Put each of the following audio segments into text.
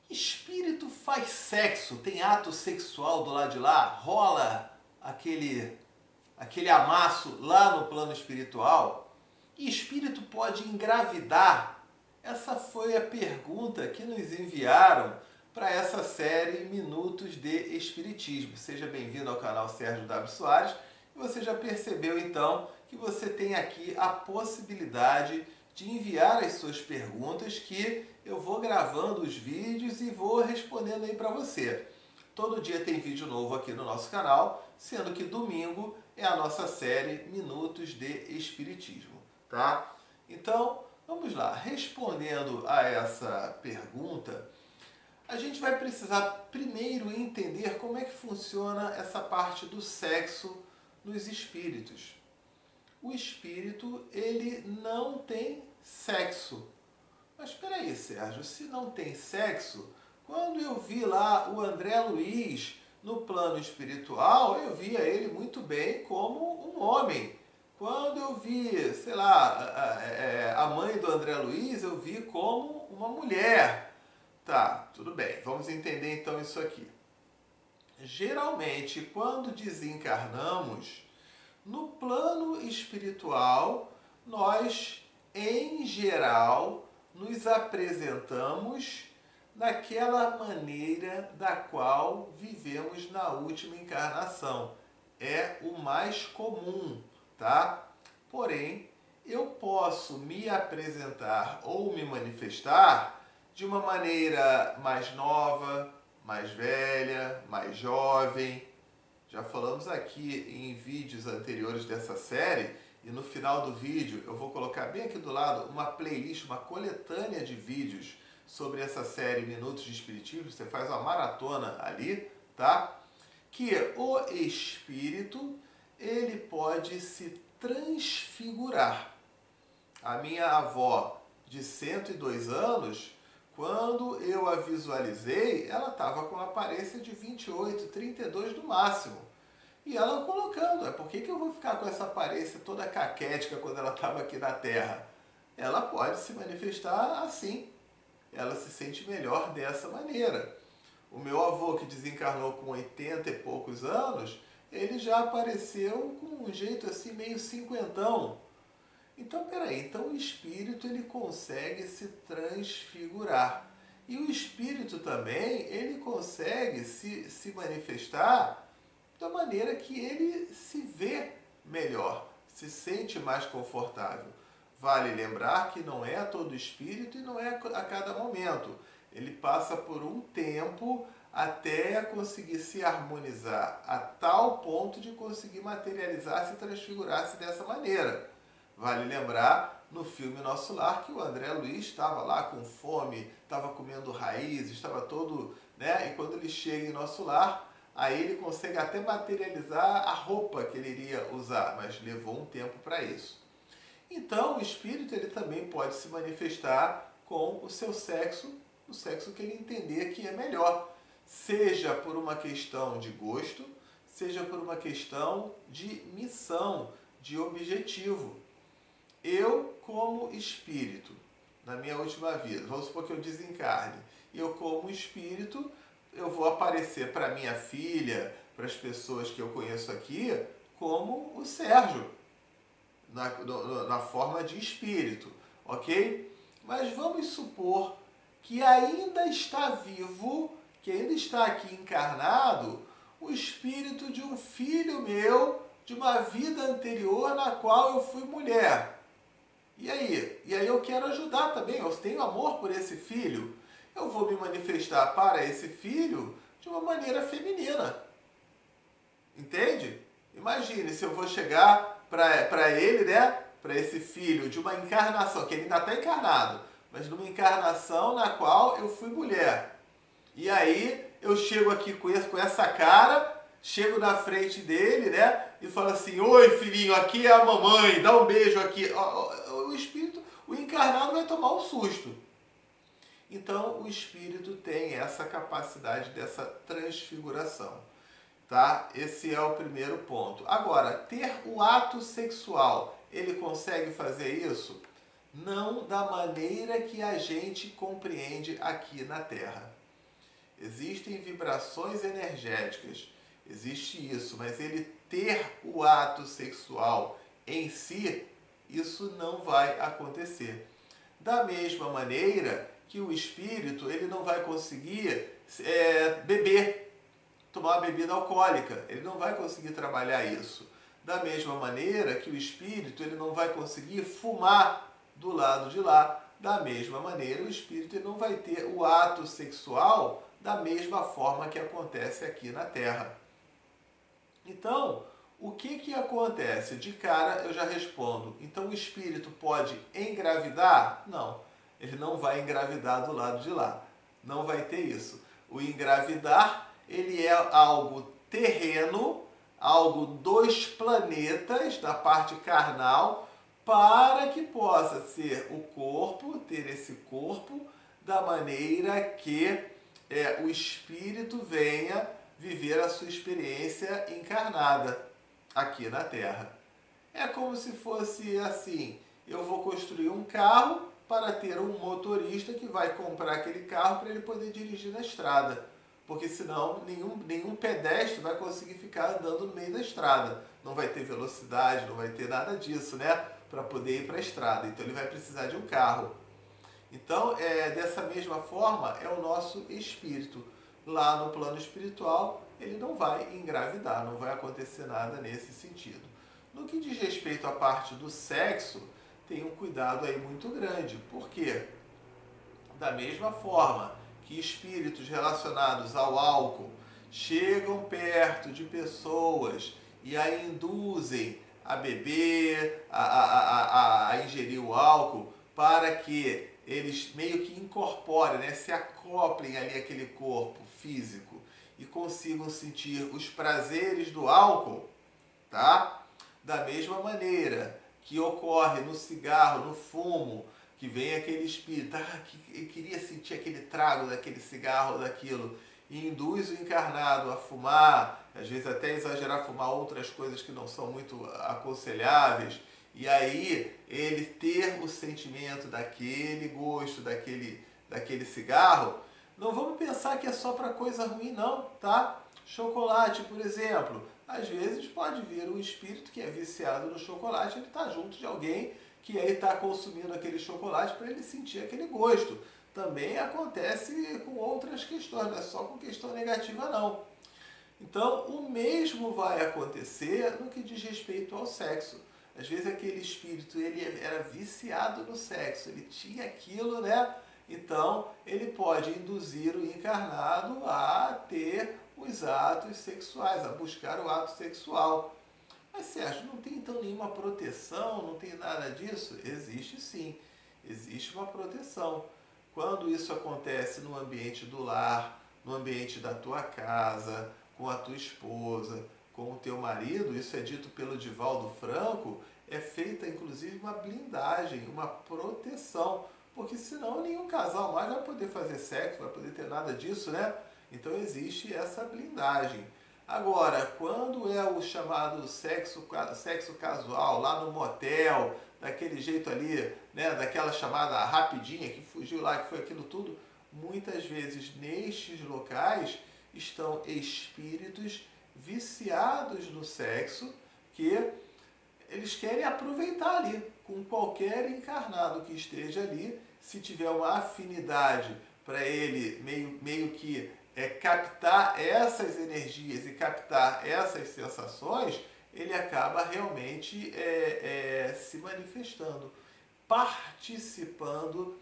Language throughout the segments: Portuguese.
Espírito faz sexo, tem ato sexual do lado de lá? Rola aquele amasso lá no plano espiritual? E espírito pode engravidar? Essa foi a pergunta que nos enviaram para essa série Minutos de Espiritismo. Seja bem-vindo ao canal Sérgio W. Soares. E você já percebeu então que você tem aqui a possibilidade de enviar as suas perguntas, que eu vou gravando os vídeos e vou respondendo aí para você. Todo dia tem vídeo novo aqui no nosso canal, sendo que domingo é a nossa série Minutos de Espiritismo, tá? Então, vamos lá. Respondendo a essa pergunta, a gente vai precisar primeiro entender como é que funciona essa parte do sexo nos espíritos. O espírito, ele não tem sexo. Mas espera aí, Sérgio, se não tem sexo, quando eu vi lá o André Luiz no plano espiritual, eu via ele muito bem como um homem. Quando eu vi, sei lá, a mãe do André Luiz, eu vi como uma mulher. Tá, tudo bem, vamos entender então isso aqui. Geralmente, quando desencarnamos, no plano espiritual, nós, em geral, nos apresentamos daquela maneira da qual vivemos na última encarnação. É o mais comum, tá? Porém, eu posso me apresentar ou me manifestar de uma maneira mais nova, mais velha, mais jovem. Já falamos aqui em vídeos anteriores dessa série, e no final do vídeo eu vou colocar bem aqui do lado uma playlist, uma coletânea de vídeos sobre essa série Minutos de Espiritismo. Você faz uma maratona ali, tá? Que o espírito, ele pode se transfigurar. A minha avó de 102 anos, quando eu a visualizei, ela estava com a aparência de 28, 32 no máximo. E ela colocando, por que eu vou ficar com essa aparência toda caquética quando ela estava aqui na Terra? Ela pode se manifestar assim. Ela se sente melhor dessa maneira. O meu avô, que desencarnou com 80 e poucos anos, ele já apareceu com um jeito assim meio cinquentão. Então, peraí, então o espírito, ele consegue se transfigurar. E o espírito também, ele consegue se manifestar da maneira que ele se vê melhor, se sente mais confortável. Vale lembrar que não é a todo espírito e não é a cada momento. Ele passa por um tempo até conseguir se harmonizar a tal ponto de conseguir materializar-se e transfigurar-se dessa maneira. Vale lembrar, no filme Nosso Lar, que o André Luiz estava lá com fome, estava comendo raízes, estava todo, né? E quando ele chega em Nosso Lar, aí ele consegue até materializar a roupa que ele iria usar, mas levou um tempo para isso. Então, o espírito, ele também pode se manifestar com o seu sexo, o sexo que ele entender que é melhor, seja por uma questão de gosto, seja por uma questão de missão, de objetivo. Eu, como espírito, na minha última vida, vamos supor que eu desencarne, eu, como espírito, eu vou aparecer para minha filha, para as pessoas que eu conheço aqui, como o Sérgio, na forma de espírito, ok? Mas vamos supor que ainda está vivo, que ainda está aqui encarnado, o espírito de um filho meu, de uma vida anterior na qual eu fui mulher. E aí? E aí eu quero ajudar também, eu tenho amor por esse filho. Eu vou me manifestar para esse filho de uma maneira feminina. Entende? Imagine se eu vou chegar para ele, né? Para esse filho de uma encarnação, que ele ainda está encarnado, mas numa encarnação na qual eu fui mulher. E aí eu chego aqui com essa cara, chego na frente dele, né? E falo assim: oi filhinho, aqui é a mamãe, dá um beijo aqui. O espírito, o encarnado vai tomar um susto. Então o espírito tem essa capacidade dessa transfiguração, tá? Esse é o primeiro ponto. Agora, ter o ato sexual, ele consegue fazer isso? Não da maneira que a gente compreende aqui na Terra. existem vibrações energéticas, existe isso, mas ele ter o ato sexual em si, isso não vai acontecer. Da mesma maneira que o espírito ele não vai conseguir beber, tomar uma bebida alcoólica, ele não vai conseguir trabalhar isso. Da mesma maneira que o espírito ele não vai conseguir fumar do lado de lá, da mesma maneira o espírito ele não vai ter o ato sexual da mesma forma que acontece aqui na Terra. Então, o que acontece? De cara eu já respondo. Então o espírito pode engravidar? Não, ele não vai engravidar do lado de lá. Não vai ter isso. O engravidar, ele é algo terreno, algo dos planetas, da parte carnal, para que possa ser o corpo, ter esse corpo, da maneira que o espírito venha viver a sua experiência encarnada aqui na Terra. É como se fosse assim, eu vou construir um carro para ter um motorista que vai comprar aquele carro para ele poder dirigir na estrada. Porque senão nenhum pedestre vai conseguir ficar andando no meio da estrada. Não vai ter velocidade, não vai ter nada disso, né? Para poder ir para a estrada. Então ele vai precisar de um carro. Então, dessa mesma forma, é o nosso espírito. Lá no plano espiritual, ele não vai engravidar, não vai acontecer nada nesse sentido. No que diz respeito à parte do sexo, tem um cuidado aí muito grande. Por quê? Da mesma forma que espíritos relacionados ao álcool chegam perto de pessoas e a induzem a beber, a ingerir o álcool, para que eles meio que incorporem, né, se acoplem ali àquele corpo físico e consigam sentir os prazeres do álcool, tá? Da mesma maneira que ocorre no cigarro, no fumo, que vem aquele espírito, que queria sentir aquele trago daquele cigarro, daquilo, e induz o encarnado a fumar, às vezes até exagerar, fumar outras coisas que não são muito aconselháveis, e aí ele ter o sentimento daquele gosto, daquele cigarro. Não vamos pensar que é só para coisa ruim não, tá? Chocolate, por exemplo, às vezes pode vir um espírito que é viciado no chocolate, ele está junto de alguém que aí está consumindo aquele chocolate para ele sentir aquele gosto. Também acontece com outras questões, não é só com questão negativa não. Então, o mesmo vai acontecer no que diz respeito ao sexo. Às vezes aquele espírito ele era viciado no sexo, ele tinha aquilo, né? Então, ele pode induzir o encarnado a ter os atos sexuais, a buscar o ato sexual. Mas Sérgio, não tem então nenhuma proteção, não tem nada disso? Existe sim, existe uma proteção. Quando isso acontece no ambiente do lar, no ambiente da tua casa, com a tua esposa, com o teu marido, isso é dito pelo Divaldo Franco, é feita inclusive uma blindagem, uma proteção, porque senão nenhum casal mais vai poder fazer sexo, vai poder ter nada disso, né? Então existe essa blindagem. Agora, quando é o chamado sexo casual, lá no motel, daquele jeito ali, né, daquela chamada rapidinha, que fugiu lá, que foi aquilo tudo, muitas vezes nestes locais estão espíritos viciados no sexo, que eles querem aproveitar ali, com qualquer encarnado que esteja ali, se tiver uma afinidade para ele meio que captar essas energias e captar essas sensações, ele acaba realmente se manifestando, participando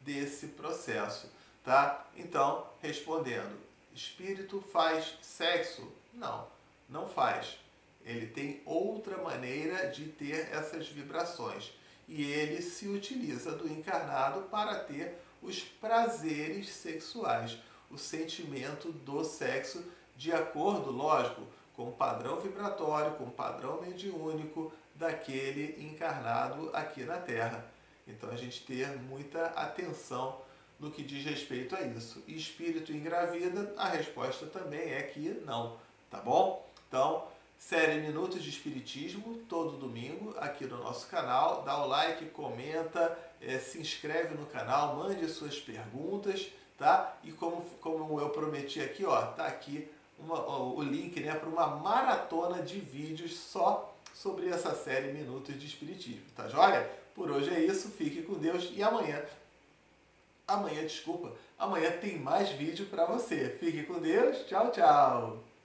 desse processo, tá? Então, respondendo, espírito faz sexo? Não, não faz. Ele tem outra maneira de ter essas vibrações e ele se utiliza do encarnado para ter os prazeres sexuais, o sentimento do sexo, de acordo, lógico, com o padrão vibratório, com o padrão mediúnico daquele encarnado aqui na Terra. Então a gente ter muita atenção no que diz respeito a isso. E espírito engravida, a resposta também é que não, tá bom? Então, série Minutos de Espiritismo, todo domingo, aqui no nosso canal. Dá o like, comenta, se inscreve no canal, mande suas perguntas, tá? E como eu prometi aqui, ó, tá aqui o link, né, para uma maratona de vídeos só sobre essa série Minutos de Espiritismo, tá joia? Por hoje é isso, fique com Deus e amanhã tem mais vídeo para você. Fique com Deus, tchau, tchau!